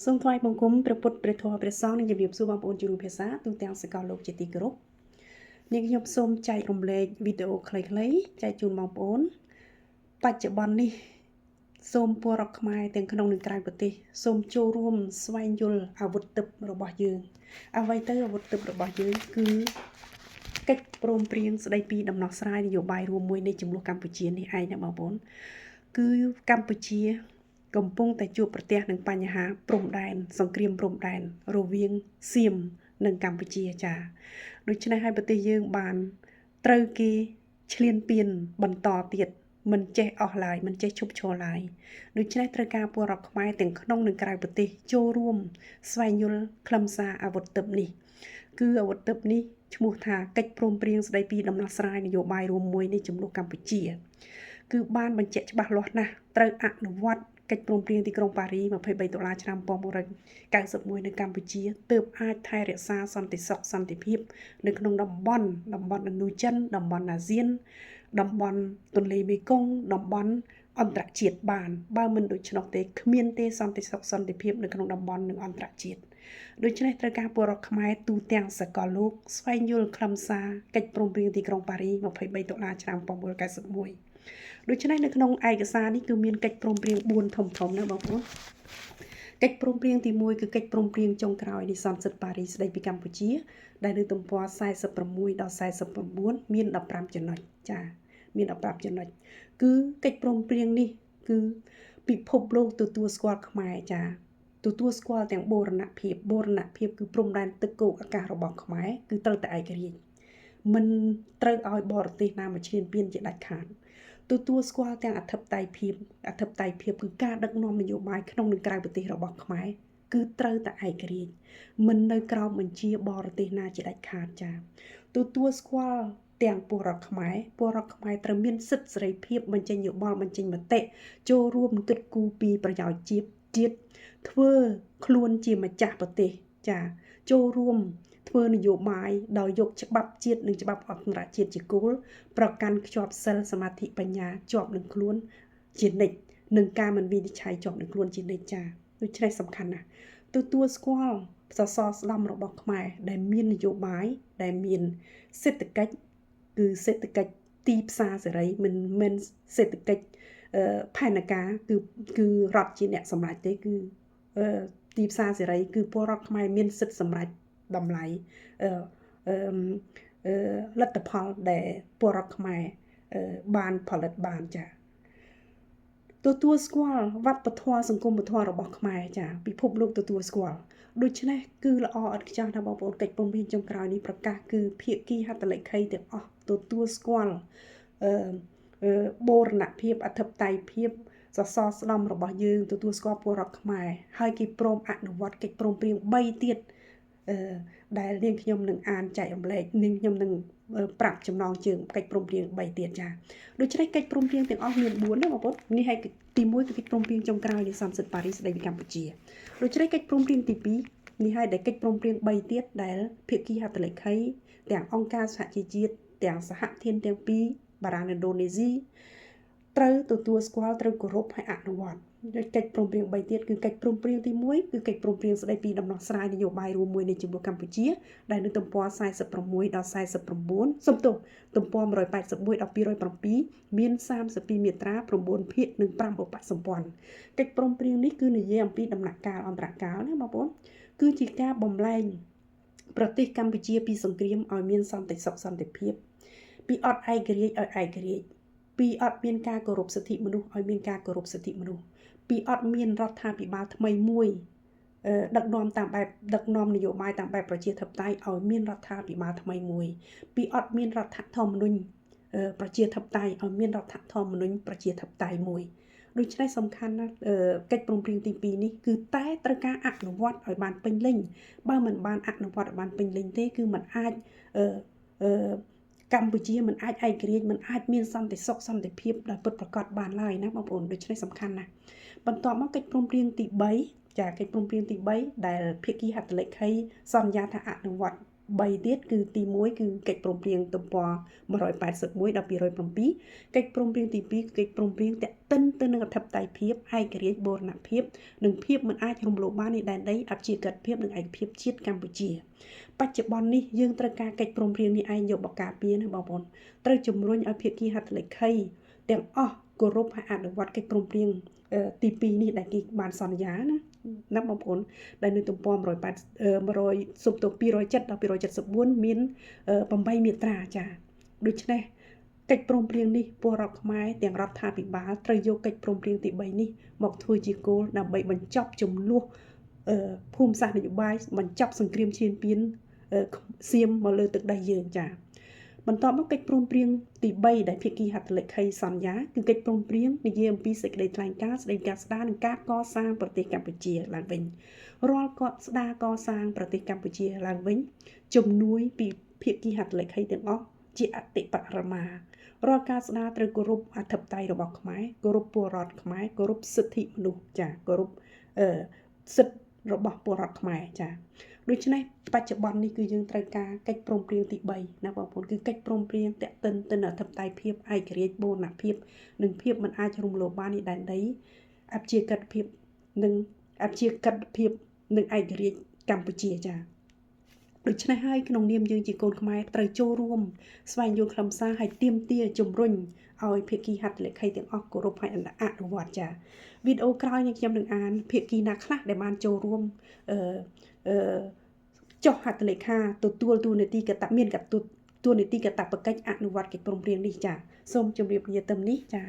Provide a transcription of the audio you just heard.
សូមថ្វាយបង្គំព្រះពុទ្ធព្រះធម៌ព្រះសង្ឃនិងជម្រាបសួរបងប្អូនជារួមភាសាទូទាំងសកលលោកជាទីគោរពនាងខ្ញុំសូមចែករំលែកវីដេអូខ្លីៗចែកជូនបងប្អូនបច្ចុប្បន្ននេះសូមពលរដ្ឋខ្មែរទាំងក្នុងនិងក្រៅប្រទេសសូមចូលរួមស្វែងយល់អាវុធទិព្វរបស់យើងអ្វីទៅអាវុធទិព្វរបស់យើងគឺកិច្ចព្រមព្រៀងស្តីពីដំណោះស្រាយនយោបាយរួមមួយនៃចំនួនកម្ពុជានេះឯងណាបងប្អូនគឺកម្ពុជាកំពុងតែជួបប្រទះនឹងបញ្ហាព្រំដែនសង្គ្រាមព្រំដែនរវាងសៀមនិងកម្ពុជាចាដូច្នេះហើយប្រទេសយើងបានត្រូវគេឈ្លានពានបន្តទៀតមិនចេះអស់ឡើយមិនចេះឈប់ឈរឡើយដូច្នេះត្រូវការពលរដ្ឋខ្មែរទាំងក្នុងនិងក្រៅប្រទេសចូលរួមស្វែងយល់ខ្លឹមសារអាវុធទិព្វនេះគឺអាវុធទិព្វនេះឈ្មោះថាកិច្ចព្រមព្រៀងស្តីពីដំណោះស្រាយនយោបាយរួមមួយនៃចំនួនកម្ពុជាគឺបានបញ្ជាក់ច្បាស់លាស់ណាស់ត្រូវអនុវត្តកិច្ចព្រមព្រៀងទីក្រុងប៉ារី23ដុល្លារឆ្នាំ1991នៅកម្ពុជាទើបអាចថែរក្សាសន្តិសុខសន្តិភាពនៅក្នុងតំបន់ឥណ្ឌូចិនតំបន់អាស៊ានតំបន់ទន្លេមេគង្គតំបន់អន្តរជាតិបានបើមិនដូច្នោះទេគ្មានទេសន្តិសុខសន្តិភាពនៅក្នុងតំបន់និងអន្តរជាតិដូច្នេះត្រូវការពលរដ្ឋខ្មែរទូទាំងសកលលោកស្វែងយល់ខ្លឹមសារកិច្ចព្រមព្រៀងទីក្រុងប៉ារី23ដុល្លារឆ្នាំ1991ដូច្នេះនៅក្នុងឯកសារនេះគឺមានកិច្ចព្រមព្រៀង4ធំណាបងប្អូនកិច្ចព្រមព្រៀងទី1គឺកិច្ចព្រមព្រៀងចុងក្រោយនៃសន្និសីទប៉ារីស្តីពីកម្ពុជាដែលនៅទំព័រ46ដល់49មាន15ចំណុចចាមាន15ចំណុចគឺកិច្ចព្រមព្រៀងនេះគឺពិភពលោកទទួលស្គាល់ខ្មែរចាទទួលស្គាល់ទាំងបូរណភាពគឺព្រំដែនទឹកគោកអាកាសរបស់ខ្មែរគឺត្រូវតែឯករាជ្យមិនត្រូវឲ្យបរទេសណាមកឈ្លានពានជាដាច់ខាតទទួលស្គាល់ទាំងអធិបតេយ្យភាពគឺការដឹកនាំនយោបាយក្នុងនិងក្រៅប្រទេសរបស់ខ្មែរគឺត្រូវតែឯករាជ្យមិននៅក្រោមបញ្ជាបរទេសណាជាដាច់ខាតចាទទួលស្គាល់ទាំងពលរដ្ឋខ្មែរត្រូវមានសិទ្ធិសេរីភាពបញ្ចេញយោបល់បញ្ចេញមតិចូលរួមគិតគូរពីប្រយោជន៍ជាតិធ្វើខ្លួនជាម្ចាស់ប្រទេសចាចូលរួមធ្វើនយោបាយដោយយកច្បាប់ជាតិនិងច្បាប់អន្តរជាតិជាគោលប្រកាន់ខ្ជាប់សិលសមាធិបញ្ញាជាប់នឹងខ្លួនជានិច្ចនិងការមិនវិនិច្ឆ័យជាប់នឹងខ្លួនជានិច្ចចាដូច្នេះសំខាន់ណាស់ទទួលស្គាល់សសរស្តម្ភរបស់ខ្មែរដែលមាននយោបាយដែលមានសេដ្ឋកិច្ចគឺសេដ្ឋកិច្ចទីផ្សារសេរីមិនមែនសេដ្ឋកិច្ចផែនការគឺរដ្ឋជាអ្នកសម្រេចទេគឺទីផ្សារសេរីគឺពលរដ្ឋខ្មែរមានសិទ្ធិសម្រេចតម្លៃលទ្ធផលដែលពលរដ្ឋខ្មែរបានផលិតបានចាទទួលស្គាល់វប្បធម៌សង្គមធម៌របស់ខ្មែរចាពិភពលោកទទួលស្គាល់ដូច្នេះគឺល្អឥតខ្ចោះណាបងប្អូនកិច្ចព្រមព្រៀងចុងក្រោយនេះប្រកាសគឺភាគីហត្ថលេខីទាំងអស់ទទួលស្គាល់បូរណភាពអធិបតេយ្យភាពសសរស្តម្ភរបស់យើងទទួលស្គាល់ពលរដ្ឋខ្មែរហើយគេព្រមអនុវត្តកិច្ចព្រមព្រៀង3ទៀតដែលនាងខ្ញុំនឹងអានចែករំលែកនាងខ្ញុំនឹងប្រាប់ចំណងជើងកិច្ចព្រមព្រៀង3ទៀតចាដូច្នេះកិច្ចព្រមព្រៀងទាំងអស់មាន4ណាបងប្អូននេះហើយទី1គឺកិច្ចព្រមព្រៀងចុងក្រោយនៃសន្និសីទប៉ារីស្តីពីកម្ពុជាដូច្នេះកិច្ចព្រមព្រៀងទី2នេះហើយដែលកិច្ចព្រមព្រៀង3ទៀតដែលភាគីហត្ថលេខីទាំងអង្គការសហជីវជាតិទាំងសហធានទាំងពីរបារាំងឥណ្ឌូនេស៊ីត្រូវទទួលស្គាល់ត្រូវគោរពហើយអនុវត្តកិច្ចព្រមព្រៀង3ទៀតគឺកិច្ចព្រមព្រៀងទី1គឺកិច្ចព្រមព្រៀងស្តីពីដំណោះស្រាយនយោបាយរួមមួយនៃចំនួនកម្ពុជាដែលនៅទំព័រ46ដល់49សំទោសទំព័រ181ដល់207មាន32មាត្រា9ភាគនិង5ឧបសម្ព័ន្ធកិច្ចព្រមព្រៀងនេះគឺនិយាយអំពីដំណាក់កាលអន្តរកាលណាបងប្អូនគឺជាការបំលែងប្រទេសកម្ពុជាពីសង្គ្រាមឲ្យមានសន្តិសុខសន្តិភាពពីអត់ឯករាជ្យឲ្យឯករាជ្យពីអត់មានការគោរពសិទ្ធិមនុស្សឲ្យមានការគោរពសិទ្ធិមនុស្សពីអត់មានរដ្ឋាភិបាលថ្មីមួយដឹកនាំនយោបាយតាមបែបប្រជាធិបតេយ្យឲ្យមានរដ្ឋាភិបាលថ្មីមួយពីអត់មានរដ្ឋធម្មនុញ្ញប្រជាធិបតេយ្យឲ្យមានរដ្ឋធម្មនុញ្ញប្រជាធិបតេយ្យមួយដូច្នេះសំខាន់ណាស់កិច្ចព្រមព្រៀងទី2នេះគឺតែត្រូវការអនុវត្តឲ្យបានពេញលេញបើមិនបានអនុវត្តឲ្យបានពេញលេញទេគឺมันអាចកម្ពុជាមិនអាចឯករាជ្យមិនអាចមានសន្តិសុខសន្តិភាពដោយពិតប្រាកដបានឡើយណាបងប្អូនដូច្នេះសំខាន់ណាស់បន្ទាប់មកកិច្ចព្រមព្រៀងទី3ចាកិច្ចព្រមព្រៀងទី3ដែលភាគីហត្ថលេខីសន្យាថាអនុវត្ត 3ទៀតគឺទី1គឺកិច្ចព្រមព្រៀងទំព័រ181ដល់207កិច្ចព្រមព្រៀងទី2គឺកិច្ចព្រមព្រៀងតាក់ទិនទៅនឹងអធិបតេយ្យភាពឯករាជ្យបូរណភាពនិងភាពមិនអាចរំលោភបាននៃដែនដីអព្យាក្រឹតភាពនិងឯកភាពជាតិកម្ពុជាបច្ចុប្បន្ននេះយើងត្រូវការកិច្ចព្រមព្រៀងនេះឯងយកបកការពារណាបងប្អូនត្រូវជំរុញឲ្យភាគីហត្ថលេខីទាំងអស់គោរពហើយអនុវត្តកិច្ចព្រមព្រៀងទី2នេះដែលគេបានសន្យាណាបងប្អូនដែលនៅទំព័រ100សុំទោស207ដល់274មាន8មាត្រាចាដូច្នេះកិច្ចព្រមព្រៀងនេះពលរដ្ឋខ្មែរទាំងរដ្ឋាភិបាលត្រូវយកកិច្ចព្រមព្រៀងទី3នេះមកធ្វើជាគោលដើម្បីបញ្ចប់ចំនួនភូមិសាស្ត្រនយោបាយបញ្ចប់សង្គ្រាមឈានពានសៀមមកលើទឹកដីយើងចាបន្ទាប់មកកិច្ចព្រមព្រៀងទី3ដែលភាគីហត្ថលេខីសន្យាគឺកិច្ចព្រមព្រៀងនិយាយអំពីសេចក្តីថ្លែងការណ៍ស្តីការស្ដារនិងការកសាងប្រទេសកម្ពុជាឡើងវិញរាល់គាត់ស្ដារកសាងប្រទេសកម្ពុជាឡើងវិញជំនួយពីភាគីហត្ថលេខីទាំងអស់ជាអតិបរមារាល់ការស្ដារត្រូវគោរពអធិបតេយ្យរបស់ខ្មែរគោរពពលរដ្ឋខ្មែរគោរពសិទ្ធិមនុស្សចាគោរពសិទ្ធិរបស់ពលរដ្ឋខ្មែរចាដូច្នេះបច្ចុប្បន្ននេះគឺយើងត្រូវការកិច្ចព្រមព្រៀងទី3ណាបងប្អូនគឺកិច្ចព្រមព្រៀងតាក់ទិនទៅនឹងអធិបតេយ្យភាពឯករាជ្យបូរណភាពនិងភាពមិនអាចរំលោភបាននៃដែនដីអព្យាក្រឹតភាពនិងឯករាជ្យកម្ពុជាចាដូច្នេះហើយក្នុងនាមយើងជាកូនខ្មែរត្រូវចូលរួមស្វែងយល់ខ្លឹមសារហើយទាមទារជំរុញឲ្យភាគីហត្ថលេខីទាំងអស់គោរពហើយអនុវត្តចាវីដេអូក្រោយនេះខ្ញុំនឹងអានភាគីណាខ្លះដែលបានចូលរួមចុះហត្ថលេខាទទួលតួនាទីកតមានតួនាទីកាតព្វកិច្ចអនុវត្តកិច្ចព្រមព្រៀងនេះចាសូមជម្រាបលាទៅនេះចា